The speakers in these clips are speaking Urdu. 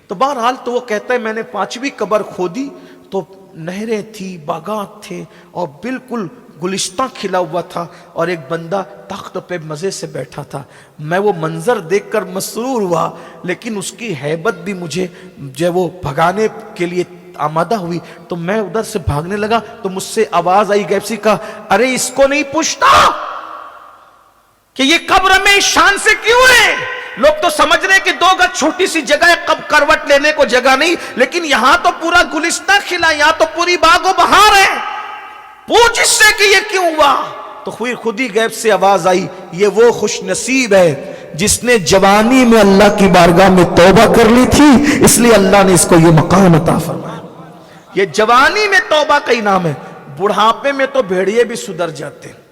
تو بہرحال تو وہ کہتا ہے میں نے 5ویں قبر کھودی تو نہریں تھی، باغات تھے اور بالکل گلستہ کھلا ہوا تھا، اور ایک بندہ تخت پہ مزے سے بیٹھا تھا. میں وہ منظر دیکھ کر مسرور ہوا، لیکن اس کی ہیبت بھی مجھے جو وہ بھگانے کے لیے آمادہ ہوئی. تو میں ادھر سے بھاگنے لگا تو مجھ سے آواز آئی غیب سے، کہا ارے اس کو نہیں پوچھتا کہ یہ قبر میں شان سے کیوں ہے؟ لوگ تو سمجھ رہے کہ 2 گز چھوٹی سی جگہ ہے، کب کروٹ لینے کو جگہ نہیں، لیکن یہاں تو پورا گلستہ کھلا، یہاں تو پوری باغ و بہار ہے، پوچھ اس سے کہ یہ کیوں ہوا. تو خود ہی غیب سے آواز آئی، یہ وہ خوش نصیب ہے جس نے جوانی میں اللہ کی بارگاہ میں توبہ کر لی تھی، اس لیے اللہ نے اس کو یہ مقام عطا فرمایا. یہ جوانی میں توبہ کا انعام ہے. بڑھاپے میں تو بھیڑیے بھی سدھر جاتے ہیں،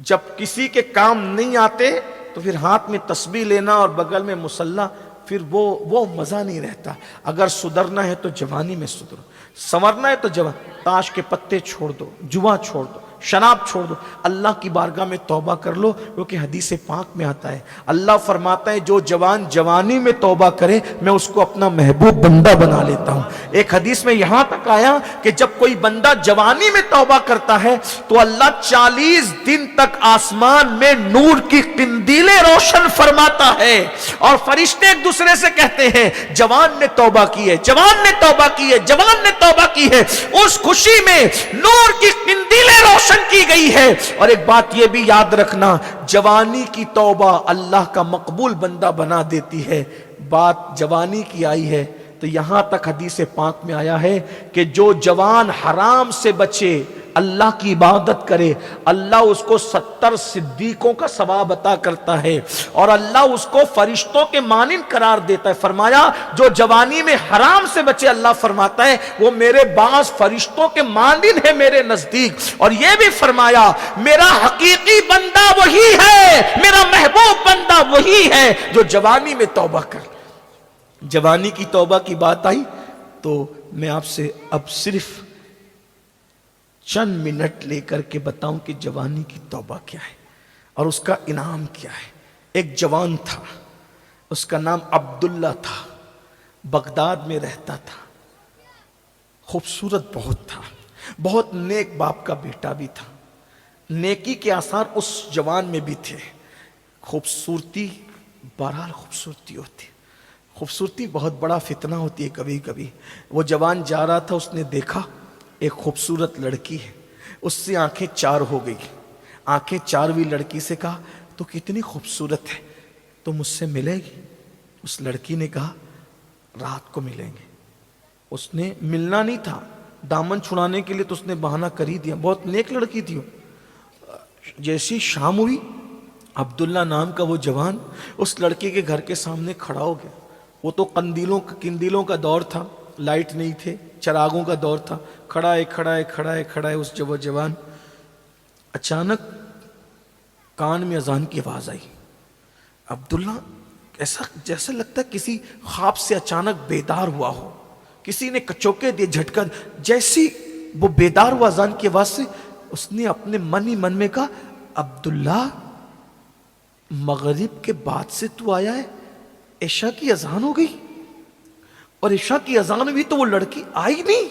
جب کسی کے کام نہیں آتے تو پھر ہاتھ میں تسبیح لینا اور بغل میں مصلی، پھر وہ مزہ نہیں رہتا. اگر سدھرنا ہے تو جوانی میں سدھرو، سنورنا ہے تو تاش کے پتے چھوڑ دو، جوا چھوڑ دو، شراب چھوڑ دو، اللہ کی بارگاہ میں توبہ کر لو. کیونکہ حدیث پاک میں آتا ہے، اللہ فرماتا ہے جو جوان جوانی میں توبہ کرے میں اس کو اپنا محبوب بندہ بنا لیتا ہوں. ایک حدیث میں یہاں تک آیا کہ جب کوئی بندہ جوانی میں توبہ کرتا ہے تو اللہ 40 دن تک آسمان میں نور کی قندیلیں روشن فرماتا ہے، اور فرشتے ایک دوسرے سے کہتے ہیں جوان نے توبہ کی ہے، جوان نے توبہ کی ہے، جوان نے توبہ کی ہے. اس خوشی میں نور کی قندیلیں روشن کی گئی ہے. اور ایک بات یہ بھی یاد رکھنا، جوانی کی توبہ اللہ کا مقبول بندہ بنا دیتی ہے. بات جوانی کی آئی ہے تو یہاں تک حدیث پاک میں آیا ہے کہ جو جوان حرام سے بچے، اللہ کی عبادت کرے، اللہ اس کو 70 صدیقوں کا ثواب عطا کرتا ہے، اور اللہ اس کو فرشتوں کے مانند قرار دیتا ہے. فرمایا جو جوانی میں حرام سے بچے، اللہ فرماتا ہے وہ میرے بعض فرشتوں کے مانند ہے میرے نزدیک. اور یہ بھی فرمایا میرا حقیقی بندہ وہی ہے، میرا محبوب بندہ وہی ہے جو جوانی میں توبہ کر. جوانی کی توبہ کی بات آئی تو میں آپ سے اب صرف چند منٹ لے کر کے بتاؤں کہ جوانی کی توبہ کیا ہے اور اس کا انعام کیا ہے. ایک جوان تھا، اس کا نام عبداللہ تھا، بغداد میں رہتا تھا، خوبصورت بہت تھا، بہت نیک باپ کا بیٹا بھی تھا. نیکی کے آثار اس جوان میں بھی تھے. خوبصورتی بہرحال خوبصورتی ہوتی، خوبصورتی بہت بڑا فتنہ ہوتی ہے کبھی کبھی. وہ جوان جا رہا تھا، اس نے دیکھا ایک خوبصورت لڑکی ہے، اس سے آنکھیں 4 ہو گئی. آنکھیں 4ویں لڑکی سے کہا تو کتنی خوبصورت ہے، تو مجھ سے ملے گی؟ اس لڑکی نے کہا رات کو ملیں گے. اس نے ملنا نہیں تھا، دامن چھڑانے کے لیے تو اس نے بہانہ کر ہی دیا، بہت نیک لڑکی تھی. جیسی شام ہوئی، عبداللہ نام کا وہ جوان اس لڑکی کے گھر کے سامنے کھڑا ہو گیا. وہ تو قندیلوں کا دور تھا، لائٹ نہیں تھے، چراغوں کا دور تھا. کھڑا ہے اس جوان. اچانک کان میں اذان کی آواز آئی. عبداللہ ایسا جیسا لگتا ہے کسی خواب سے اچانک بیدار ہوا ہو، کسی نے کچوکے دیے، جھٹکا. جیسی وہ بیدار ہوا اذان کی آواز سے، اس نے اپنے من ہی من میں کہا عبداللہ مغرب کے بعد سے تو آیا ہے، عشاء کی اذان ہو گئی. اور عشاء کی اذان ہوئی تو وہ لڑکی آئی نہیں،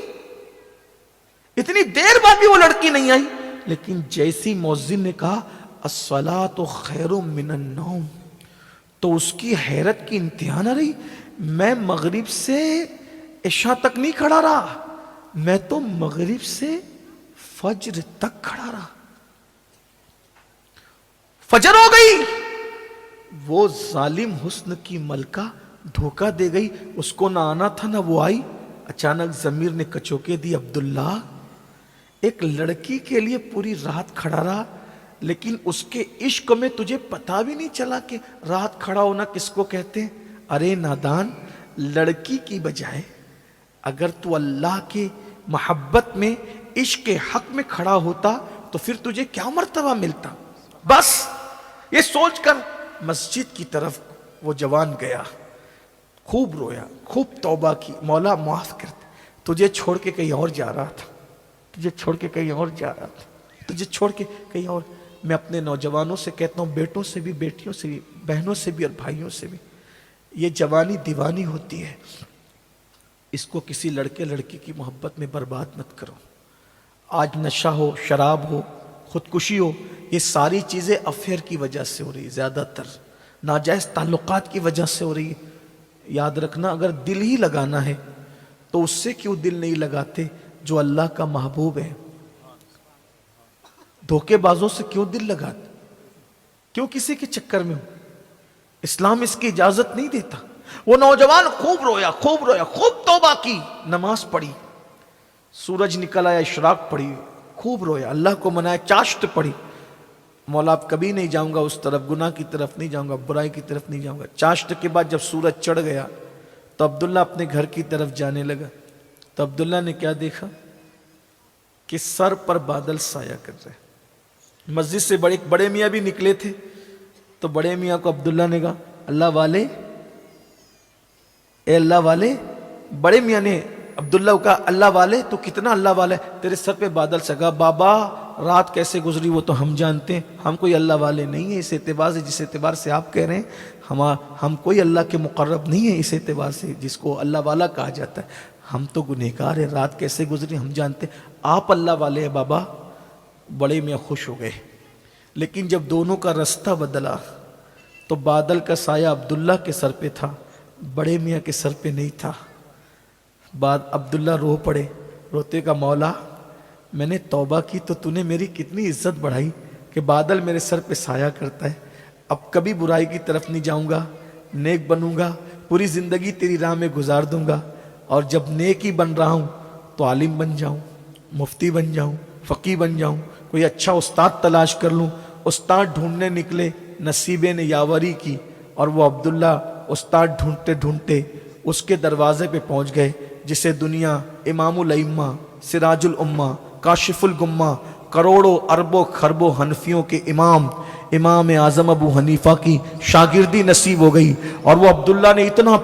اتنی دیر بعد بھی وہ لڑکی نہیں آئی. لیکن جیسی مؤذن نے کہا الصلاۃ خیر من النوم، تو اس کی حیرت کی انتہا نہ رہی. میں مغرب سے عشاء تک نہیں کھڑا رہا، میں تو مغرب سے فجر تک کھڑا رہا. فجر ہو گئی، وہ ظالم حسن کی ملکہ دھوکہ دے گئی، اس کو نہ آنا تھا نہ وہ آئی. اچانک ضمیر نے کچوکے دی عبداللہ ایک لڑکی کے لیے پوری رات کھڑا رہا، لیکن اس کے عشق میں تجھے پتا بھی نہیں چلا کہ رات کھڑا ہونا کس کو کہتے ہیں. ارے نادان، لڑکی کی بجائے اگر تو اللہ کی محبت میں عشق حق میں کھڑا ہوتا تو پھر تجھے کیا مرتبہ ملتا. بس یہ سوچ کر مسجد کی طرف وہ جوان گیا، خوب رویا، خوب توبہ کی. مولا معاف کر دے، تجھے چھوڑ کے کہیں اور جا رہا تھا، تجھے چھوڑ کے کہیں اور جا رہا تھا، تجھے چھوڑ کے کہیں اور. میں اپنے نوجوانوں سے کہتا ہوں، بیٹوں سے بھی، بیٹیوں سے بھی، بہنوں سے بھی اور بھائیوں سے بھی، یہ جوانی دیوانی ہوتی ہے. اس کو کسی لڑکے لڑکی کی محبت میں برباد مت کرو. آج نشہ ہو، شراب ہو، خودکشی ہو، یہ ساری چیزیں افیئر کی وجہ سے ہو رہی ہے، زیادہ تر ناجائز تعلقات کی وجہ سے ہو رہی ہے. یاد رکھنا، اگر دل ہی لگانا ہے تو اس سے کیوں دل نہیں لگاتے جو اللہ کا محبوب ہے؟ دھوکے بازوں سے کیوں دل لگاتے؟ کیوں کسی کے چکر میں ہو؟ اسلام اس کی اجازت نہیں دیتا. وہ نوجوان خوب رویا، خوب توبہ کی، نماز پڑھی، سورج نکل آیا، اشراق پڑھی، خوب رویا، اللہ کو منایا، چاشت پڑھی، مولا اب کبھی نہیں جاؤں گا اس طرف، گناہ کی طرف نہیں جاؤں گا، برائی کی طرف نہیں جاؤں گا. چاشت کے بعد جب سورج چڑھ گیا تو عبداللہ اپنے گھر کی طرف جانے لگا. تو عبداللہ نے کیا دیکھا کہ سر پر بادل سایہ کر رہے. مسجد سے بڑے میاں بھی نکلے تھے تو بڑے میاں کو عبداللہ نے کہا اللہ والے، اے اللہ والے. بڑے میاں نے عبداللہ کو کہا اللہ والے تو کتنا اللہ والے، تیرے سر پہ بادل سگا. بابا رات کیسے گزری وہ تو ہم جانتے ہیں، ہم کوئی اللہ والے نہیں ہیں اس اعتبار سے جس اعتبار سے آپ کہہ رہے ہیں. ہم کوئی اللہ کے مقرب نہیں ہیں اس اعتبار سے جس کو اللہ والا کہا جاتا ہے. ہم تو گنہگار ہیں، رات کیسے گزری ہم جانتے ہیں، آپ اللہ والے ہیں بابا. بڑے میاں خوش ہو گئے. لیکن جب دونوں کا رستہ بدلا تو بادل کا سایہ عبداللہ کے سر پہ تھا، بڑے میاں کے سر پہ نہیں تھا. بعد عبداللہ رو پڑے، روتے کا مولا میں نے توبہ کی تو تو نے میری کتنی عزت بڑھائی کہ بادل میرے سر پہ سایہ کرتا ہے. اب کبھی برائی کی طرف نہیں جاؤں گا، نیک بنوں گا، پوری زندگی تیری راہ میں گزار دوں گا. اور جب نیک ہی بن رہا ہوں تو عالم بن جاؤں، مفتی بن جاؤں، فقی بن جاؤں، کوئی اچھا استاد تلاش کر لوں. استاد ڈھونڈنے نکلے، نصیبے نے یاوری کی اور وہ عبداللہ استاد ڈھونڈتے ڈھونڈتے اس کے دروازے پہ پہنچ گئے جسے دنیا امام الائمہ، سراج الامہ، کاشف الغمہ، کروڑوں اربوں خربوں حنفیوں کے امام اعظم ابو حنیفہ کی شاگردی نصیب ہو گئی. اور وہ عبداللہ نے اتنا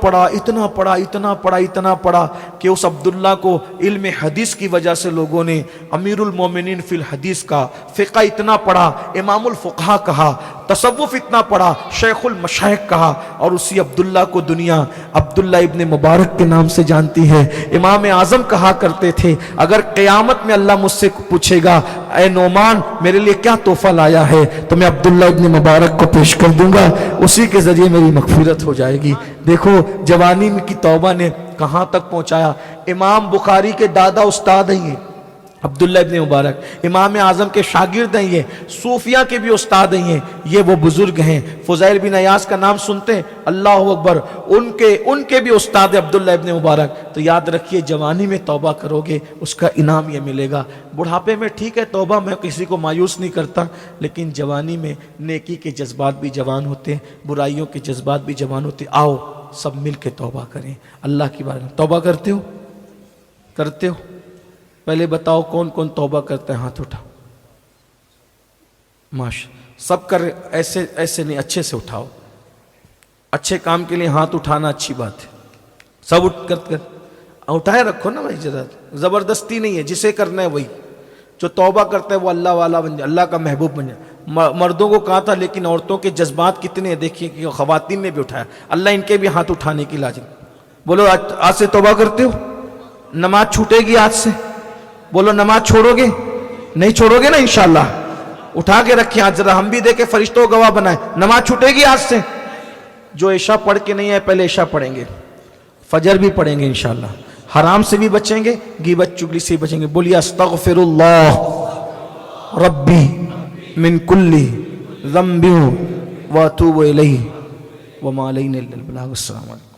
پڑھا کہ اس عبداللہ کو علم حدیث کی وجہ سے لوگوں نے امیر المومنین فی الحدیث کا، فقہ اتنا پڑھا، امام الفقہا کہا، تصوف اتنا پڑھا، شیخ المشائخ کہا. اور اسی عبداللہ کو دنیا عبداللہ ابن مبارک کے نام سے جانتی ہے. امام اعظم کہا کرتے تھے اگر قیامت میں اللہ مجھ سے پوچھے گا اے نعمان میرے لیے کیا تحفہ لایا ہے تو میں عبداللہ ابن مبارک کو پیش کر دوں گا، اسی کے ذریعے میری مغفرت ہو جائے گی. دیکھو جوانی کی توبہ نے کہاں تک پہنچایا. امام بخاری کے دادا استاد ہیں یہ عبداللہ ابن مبارک، امام اعظم کے شاگرد ہیں یہ، صوفیہ کے بھی استاد ہیں یہ وہ بزرگ ہیں. فضیل بن عیاض کا نام سنتے ہیں، اللہ اکبر، ان کے بھی استاد عبداللہ ابن مبارک. تو یاد رکھیے جوانی میں توبہ کرو گے اس کا انعام یہ ملے گا. بڑھاپے میں ٹھیک ہے توبہ، میں کسی کو مایوس نہیں کرتا، لیکن جوانی میں نیکی کے جذبات بھی جوان ہوتے ہیں، برائیوں کے جذبات بھی جوان ہوتے ہیں. آؤ سب مل کے توبہ کریں اللہ کی بارگاہ میں. توبہ کرتے ہو پہلے بتاؤ کون کون توبہ کرتے ہیں، ہاتھ اٹھاؤ. ماشاء سب کر، ایسے نہیں، اچھے سے اٹھاؤ. اچھے کام کے لیے ہاتھ اٹھانا اچھی بات ہے. سب اٹھائے رکھو نا بھائی، ذرا زبردستی نہیں ہے، جسے کرنا ہے وہی. جو توبہ کرتا ہے وہ اللہ والا بن جائے، اللہ کا محبوب بن جائے. مردوں کو کہا تھا لیکن عورتوں کے جذبات کتنے ہیں دیکھیے کہ خواتین نے بھی اٹھایا. اللہ ان کے بھی ہاتھ اٹھانے کی لازم. بولو آج سے توبہ کرتے ہو؟ نماز چھوٹے گی آج سے؟ بولو نماز چھوڑو گے؟ نہیں چھوڑو گے نا انشاءاللہ. اٹھا کے رکھیں آج ذرا، ہم بھی دیکھیں فرشتوں گواہ بنائیں. نماز چھوٹے گی آج سے؟ جو عشاء پڑھ کے نہیں ہے پہلے عشاء پڑھیں گے، فجر بھی پڑھیں گے انشاءاللہ. حرام سے بھی بچیں گے، غیبت چگلی سے بھی بچیں گے. بولیے استغفر اللہ ربی من کل ذنب واتوب الیہ وما علینا الا البلاغ. السلام علیکم.